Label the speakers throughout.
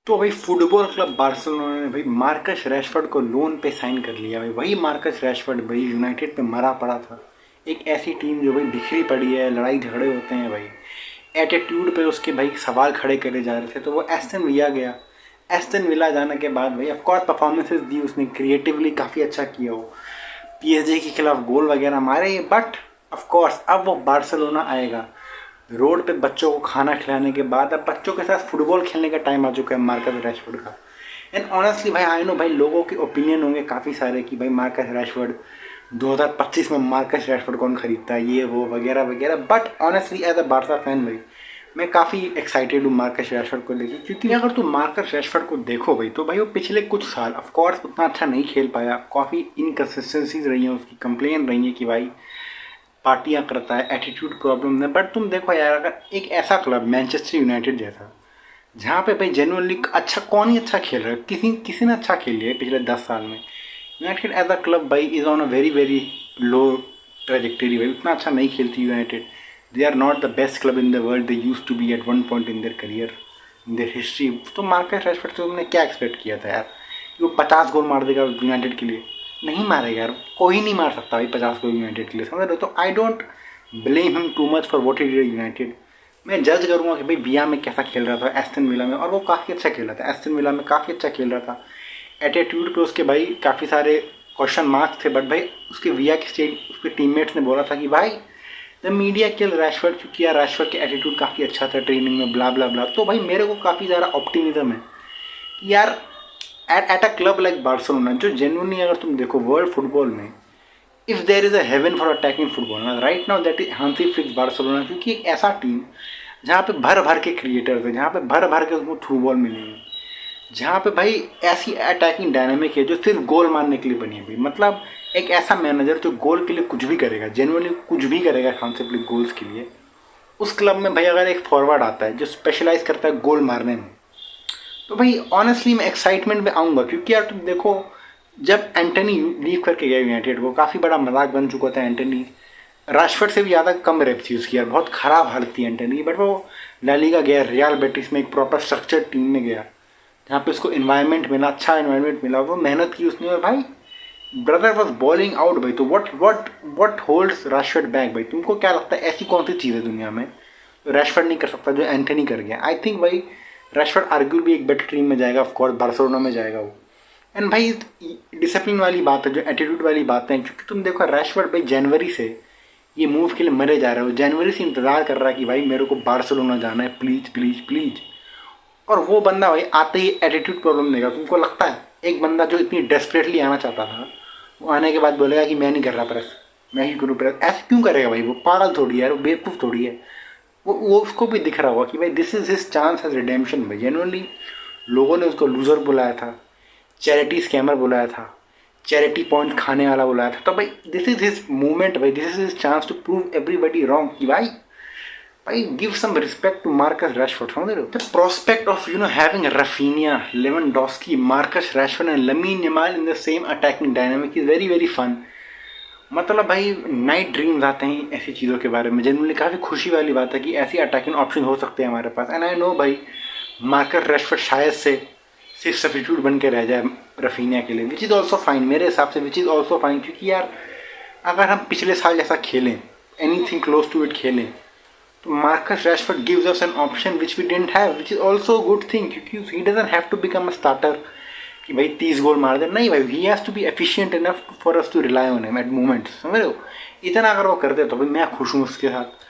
Speaker 1: तो भाई football club Barcelona ने भाई मार्कस रैशफोर्ड को लोन पे साइन कर लिया। भाई वही मार्कस रैशफोर्ड भाई यूनाइटेड पे मरा पड़ा था। एक ऐसी टीम जो भाई बिखरी पड़ी है, लड़ाई झगड़े होते हैं भाई, एटीट्यूड पे उसके भाई सवाल खड़े करे जा रहे थे, तो वो एस्टन विला गया। एस्टन विला जाने के बाद भाई ऑफकोर्स परफॉर्मेंसेज दी उसने, क्रिएटिवली काफ़ी अच्छा किया वो, पीएसजी के खिलाफ गोल वगैरह मारे, बट ऑफकोर्स अब वो बार्सिलोना आएगा। रोड पे बच्चों को खाना खिलाने के बाद अब बच्चों के साथ फुटबॉल खेलने का टाइम आ चुका है मार्कस रैशफोर्ड का। एंड ऑनेस्टली भाई आई नो भाई लोगों के ओपिनियन होंगे काफ़ी सारे कि भाई मार्कस रैशफोर्ड 2025 में मार्कस रैशफोर्ड कौन खरीदता है, ये वो वगैरह वगैरह, but honestly as a Barca fan भाई मैं काफ़ी एक्साइटेड हूँ मार्कस रैशफोर्ड को लेकर, क्योंकि अगर तुम मार्कस रैशफोर्ड को देखो भाई तो भाई वो पिछले कुछ साल ऑफकोर्स उतना अच्छा नहीं खेल पाया, काफ़ी इनकन्सिस्टेंसीज रही हैं उसकी, कंप्लेन रही है कि भाई पार्टियां करता है, एटीट्यूड प्रॉब्लम है। बट तुम देखो यार, अगर एक ऐसा क्लब मैनचेस्टर यूनाइटेड जैसा, जहाँ पे भाई जेनुअनली अच्छा, कौन ही अच्छा खेल रहा है, किसी किसी ने अच्छा खेल लिया है पिछले 10 साल में। यूनाइटेड एज अ क्लब भाई is on a very very low trajectory भाई, उतना अच्छा नहीं खेलती United. They are not the best club in the world, they used to be at one point in their career, in their history. तो Marcus Rashford से तुमने क्या expect किया था यार कि वो 50 गोल मार देगा यूनाइटेड के लिए? नहीं मारेगा यार, कोई नहीं मार सकता भाई 50 गोल यूनाइटेड के लिए, समझ रहे हो? तो I don't blame him too much for what he did United. मैं जज करूँगा कि भाई विया में कैसा खेल रहा था, एस्टन विला में, और वो काफ़ी अच्छा खेल रहा था, एस्टन विला में काफ़ी अच्छा खेल रहा था। एटीट्यूड पे उसके भाई काफ़ी सारे क्वेश्चन मार्क्स थे, बट भाई उसके विया के स्टेट उसके टीममेट्स ने बोला था कि भाई द मीडिया किल रैशफोर्ड, क्योंकि यार रैशफोर्ड के एटीट्यूड काफ़ी अच्छा था ट्रेनिंग में, ब्ला ब्ला ब्ला। तो भाई मेरे को काफ़ी ज़्यादा ऑप्टिमिज्म है कि यार at a club like Barcelona, जो जेन्युइनली अगर तुम देखो वर्ल्ड फुटबॉल में, if there is a haven for attacking football ना right now that is Hansi Flick Barcelona, क्योंकि एक ऐसा टीम जहाँ पे भर भर के क्रिएटर्स है, जहाँ पे भर भर के उसको थ्रू बॉल मिलेंगे, जहाँ पे भाई ऐसी अटैकिंग डायनामिक है जो सिर्फ गोल मारने के लिए बनी है भाई। मतलब एक ऐसा मैनेजर जो गोल के लिए कुछ भी करेगा, जेनुअनली कुछ भी करेगा हांसी फ्लिक गोल्स के लिए। उस क्लब में भाई अगर एक फॉरवर्ड आता है जो स्पेशलाइज करता है गोल मारने में, तो भाई ऑनेस्टली मैं एक्साइटमेंट में आऊँगा, क्योंकि यार तुम देखो जब एंटनी लीव करके गया यूनाइटेड को, काफ़ी बड़ा मजाक बन चुका था एंटनी, राशफोर्ड से भी ज़्यादा कम रेप्स यूज़ किया, बहुत ख़राब हालत थी एंटनी, बट वो ला लीगा गया, रियल बेटिस में एक प्रॉपर स्ट्रक्चर्ड टीम में गया, जहाँ पे उसको इन्वायरमेंट मिला, अच्छा इन्वायरमेंट मिला, वो मेहनत की उसने, और भाई ब्रदर वॉज बॉलिंग आउट भाई। तो वट होल्ड्स राशफोर्ड बैक भाई? तुमको क्या लगता है ऐसी कौन सी चीज़ है दुनिया में जो रैशफोर्ड नहीं कर सकता जो एंटनी कर गया? आई थिंक भाई रैशफोर्ड आर्ग्यूबली एक बेटर टीम में जाएगा, ऑफकोर्स बार्सिलोना में जाएगा वो। एंड भाई डिसिप्लिन वाली बात है, जो एटीट्यूड वाली बातें हैं, क्योंकि तुम देखो रैशफोर्ड भाई जनवरी से ये मूव के लिए मरे जा रहा है, वो जनवरी से इंतजार कर रहा है कि भाई मेरे को बार्सिलोना जाना है, प्लीज़ प्लीज़ प्लीज़। और वो बंदा भाई आते ही एटीट्यूड प्रॉब्लम देगा। तुमको लगता है एक बंदा जो इतनी डेस्परेटली आना चाहता था, वो आने के बाद बोलेगा कि मैं नहीं कर रहा प्रेस, मैं ही करूँ प्रेस? ऐसे क्यों करेगा भाई? वो पागल थोड़ी है, वो बेवकूफ़ थोड़ी है। वो उसको भी दिख रहा होगा कि भाई this is his chance as redemption भाई। जेनुअनली लोगों ने उसको लूज़र बुलाया था, चैरिटी स्कैमर बुलाया था, चैरिटी पॉइंट खाने वाला बुलाया था, तो भाई दिस इज हिज मूवमेंट भाई, this is his chance to prove everybody wrong कि भाई give some respect to Marcus Rashford, समझ रहे हो? The prospect of having Raphinha, Lewandowski, Marcus Rashford and Lamine Yamal in the same attacking dynamic is very very fun. मतलब भाई night dreams आते हैं ऐसी चीज़ों के बारे में, जनरली काफ़ी खुशी वाली बात है कि ऐसी अटैकिंग ऑप्शन हो सकते हैं हमारे पास। एंड आई नो भाई मार्कस रैशफोर्ड शायद से सिर्फ सब्स्टिट्यूट बन के रह जाए रफीनिया के लिए, विच इज़ ऑल्सो फाइन मेरे हिसाब से, विच इज़ ऑल्सो फाइन, क्योंकि यार अगर हम पिछले साल जैसा खेलें, anything close to it खेलें, तो Marcus Rashford gives us an option which we didn't have, which is also good thing, क्योंकि he doesn't have to become a starter कि भाई 30 गोल मार दे। नहीं भाई, he has to be efficient enough for us to rely on him at moments, समझ रहे हो? इतना अगर वो कर दे तो भाई मैं खुश हूँ उसके साथ।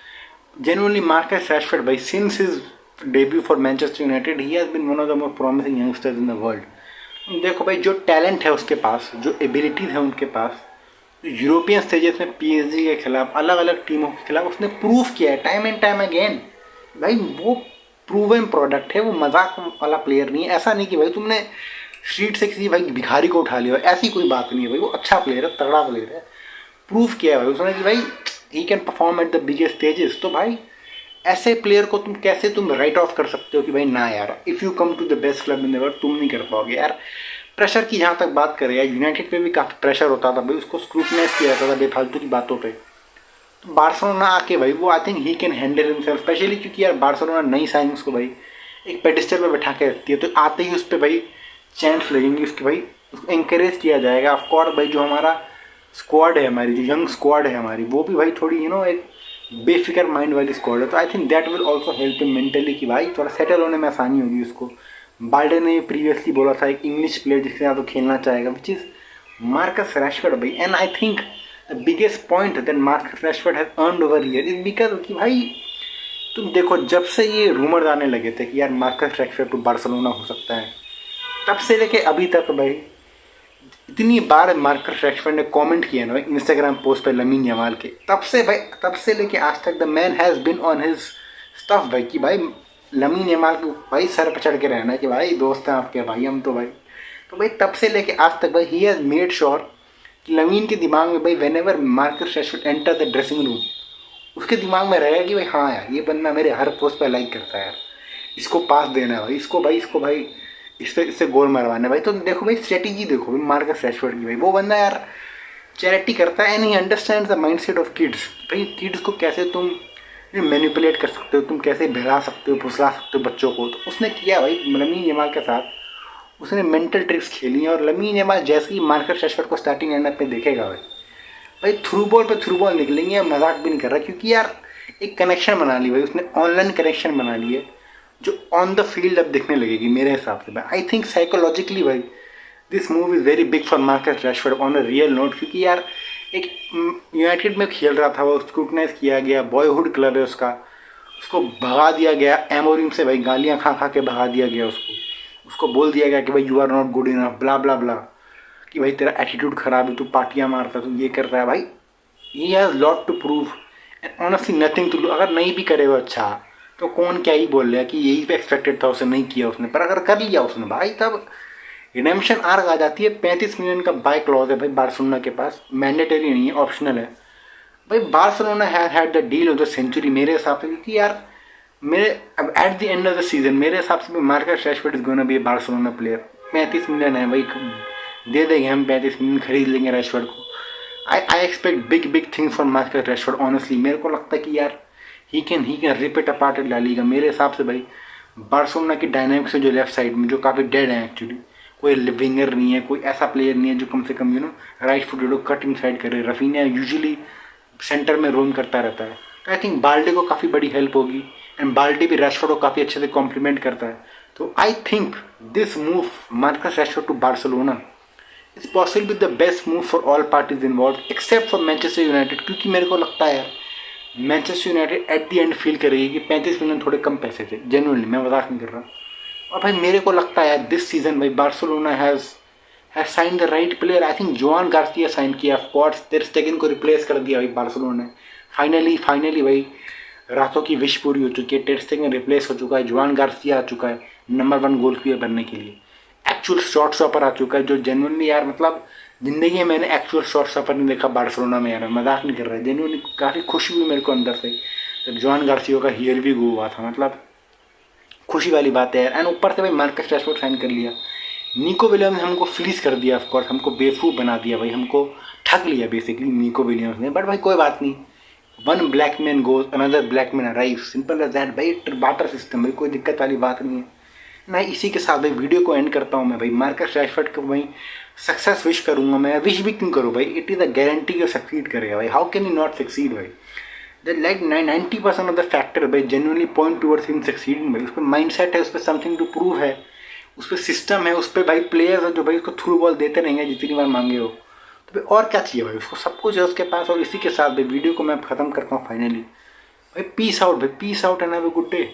Speaker 1: Genuinely, Marcus Rashford, by since his debut for Manchester United, he has been one of the most promising youngsters in the world. देखो भाई जो टैलेंट है उसके पास, जो एबिलिटीज़ है उनके पास, यूरोपियन स्टेजेस में पीएसजी के खिलाफ, अलग अलग टीमों के खिलाफ उसने प्रूव किया है टाइम एंड टाइम अगेन। भाई वो प्रूवन प्रोडक्ट है, वो मजाक वाला प्लेयर नहीं है। ऐसा नहीं कि भाई तुमने स्ट्रीट से किसी भाई भिखारी को उठा लिया, ऐसी कोई बात नहीं है भाई। वो अच्छा प्लेयर है, तगड़ा प्लेयर है, प्रूव किया है भाई उसने कि भाई he can perform at the biggest stages. तो भाई ऐसे प्लेयर को तुम कैसे राइट ऑफ कर सकते हो कि भाई ना यार, if you come to the best club in the world तुम नहीं कर पाओगे यार। प्रेशर की जहाँ तक बात करें यार, यूनाइटेड पे भी काफ़ी प्रेशर होता था भाई, उसको स्क्रूटनाइज किया जाता था बेफालतू की बातों पे। तो बार्सिलोना आके भाई वो I think he can handle himself, specially क्योंकि यार बार्सिलोना नई साइनिंग्स को भाई एक पेडिस्टल पे बैठा के रखती है, तो आते ही उस पर भाई चैंट्स लगेंगी उसके भाई, उसको इंकरेज किया जाएगा। ऑफकोर्स भाई जो हमारा स्क्वाड है, हमारी जो यंग स्क्वाड है हमारी, वो भी भाई थोड़ी एक बेफिक्र माइंड वाली स्क्वाड है। तो I think that will also help him mentally कि भाई थोड़ा सेटल होने में आसानी होगी उसको। बाल्डे ने प्रीवियसली बोला था एक इंग्लिश प्लेयर जिसके साथ वो खेलना चाहेगा, विच इज़ मार्कस रैशफोर्ड भाई। And I think the biggest point that Marcus Rashford has earned over here is because कि भाई तुम देखो, जब से ये रूमर आने लगे थे कि यार मार्कस रैशफोर्ड तो बार्सिलोना हो सकता है, तब से लेके अभी तक भाई इतनी बार मार्कस रैशफोर्ड ने कमेंट किया ना भाई इंस्टाग्राम पोस्ट पे लमीन यमाल के, तब से लेके आज तक the man has been on his stuff भाई कि भाई लमीन यमाल को भाई सर पर चढ़ के रहना है कि भाई दोस्त हैं आपके भाई हम तो भाई। तो भाई तब से लेके आज तक भाई ही हैज़ मेड श्योर कि लमीन के दिमाग में भाई when ever Marcus Rashford enter the dressing room, उसके दिमाग में रहेगा कि भाई हाँ यार ये बंदा मेरे हर पोस्ट पे लाइक करता है यार, इसको पास देना है भाई, इसको भाई इससे गोल मरवाना है भाई। तो देखो भाई स्ट्रेटेजी देखो भाई मार्कस रैशफोर्ड की भाई, वो बंदा यार चैरिटी करता है and he understands the mindset of kids. भाई किड्स को कैसे तुम मैनिपुलेट कर सकते हो, तुम कैसे बहला सकते हो, फुसला सकते हो बच्चों को, तो उसने किया भाई लमीन यमाल के साथ। उसने मेंटल ट्रिक्स खेली और लमीन यमाल जैसे ही मार्कस रैशफोर्ड को स्टार्टिंग एंड पे देखेगा भाई थ्रू बॉल पे थ्रू बॉल निकलेंगे। मजाक भी नहीं कर रहा, क्योंकि यार एक कनेक्शन बना ली भाई उसने, ऑनलाइन कनेक्शन बना ली है जो ऑन द फील्ड अब दिखने लगेगी मेरे हिसाब से भाई। आई थिंक साइकोलॉजिकली भाई this move is very big for Marcus Rashford on a real note, क्योंकि यार एक यूनाइटेड में खेल रहा था वो, स्क्रूटनाइज किया गया, बॉयहुड क्लब है उसका, उसको भगा दिया गया एमोरिम से भाई, गालियाँ खा खा के भगा दिया गया उसको बोल दिया गया कि भाई you are not good enough, blah blah blah, कि भाई तेरा एटीट्यूड ख़राब है, तू पार्टियाँ मारता, तू ये कर रहा है भाई। He has lot to prove and honestly nothing to lose. अगर नहीं भी करे वो अच्छा तो कौन क्या ही बोल रहा है कि यही पे एक्सपेक्टेड था, उसे नहीं किया उसने, पर अगर कर लिया उसने भाई तब रिडेम्पशन आर्क आ जाती है। 35 मिलियन का बाय क्लॉज है भाई बार्सिलोना के पास, मैंडेटरी नहीं है, ऑप्शनल है भाई। Barcelona had the deal of the century मेरे हिसाब से, क्योंकि यार मेरे अब at the end of the season मेरे हिसाब से Marcus Rashford is gonna be a Barcelona player. 35 million है भाई, दे देंगे हम 35 मिलियन, खरीद लेंगे रैशफोर्ड को। I expect big things for Marcus Rashford honestly. मेरे को लगता है कि यार he can rip it apart La Liga. मेरे हिसाब से भाई बार्सिलोना की डायनामिक्स है जो लेफ्ट साइड में, जो काफ़ी डेड है एक्चुअली, कोई विंगर नहीं है, कोई ऐसा प्लेयर नहीं है जो कम से कम राइट फुटेड हो, कट इन साइड करे। रफीनिया यूजुअली सेंटर में रोम करता रहता है, तो आई थिंक बाल्डे को काफ़ी बड़ी हेल्प होगी एंड बाल्डे भी रैशफोर्ड को काफ़ी अच्छे से कॉम्प्लीमेंट करता है। तो I think this move Marcus Rashford to Barcelona is possibly the best move for all parties involve except for Manchester United, क्योंकि मेरे को लगता है यार Manchester United at the end feel करेगी कि 35 मिलियन थोड़े कम पैसे थे, जेन्युइनली मैं मजाक नहीं कर रहा। और भाई मेरे को लगता है दिस सीजन भाई Barcelona has sign the right player. I think Joan Garcia sign किया, ऑफ कोर्स टेर स्टेगन को रिप्लेस कर दिया भाई बार्सिलोना ने। फाइनली भाई रातों की विश पूरी हो चुकी है, टेर स्टेगन रिप्लेस हो चुका है, जोआन गार्सिया आ चुका है नंबर 1 गोल कीपर बनने के लिए, एक्चुअल शॉट स्टॉपर आ चुका है, जो जेन्युइनली यार मतलब ज़िंदगी में मैंने एक्चुअल शॉट स्टॉपर नहीं देखा बार्सिलोना में यार, मजाक नहीं कर रहा है। जेन्युइनली काफ़ी खुशी हुई मेरे को अंदर से जब जोआन गार्सिया का हियर भी गो हुआ था, मतलब खुशी वाली बात है यार। एंड ऊपर से भाई मार्कस रैशफोर्ड साइन कर लिया, निको विलियम्स ने हमको फ्रीज कर दिया, ऑफ कोर्स हमको बेवकूफ़ बना दिया भाई, हमको ठग लिया बेसिकली निको विलियम्स ने। बट भाई कोई बात नहीं, one black man goes another black man arrive, simple as that भाई, बाटर सिस्टम भाई, कोई दिक्कत वाली बात नहीं है ना। इसी के साथ भाई वीडियो को एंड करता हूँ मैं भाई। मार्कस रैशफोर्ड को भाई सक्सेस विश करूँगा मैं, विश भी क्यों करूँ भाई, इट इज़ अ गारंटी कि सक्सीड करेगा भाई। How can you not succeed भाई, that like 90% of the factor भाई genuinely point towards him succeeding भाई। उस पर माइंड सेट है, उस पर समथिंग टू प्रूव है, उस पर सिस्टम है, उस पर भाई प्लेयर्स है जो भाई उसको थ्रू बॉल देते रहेंगे जितनी बार मांगे हो। तो भाई और क्या चाहिए भाई, उसको सब कुछ है उसके पास। और इसी के साथ भाई वीडियो को मैं ख़त्म करता हूँ फाइनली भाई। पीस आउट भाई, peace out and have a good day.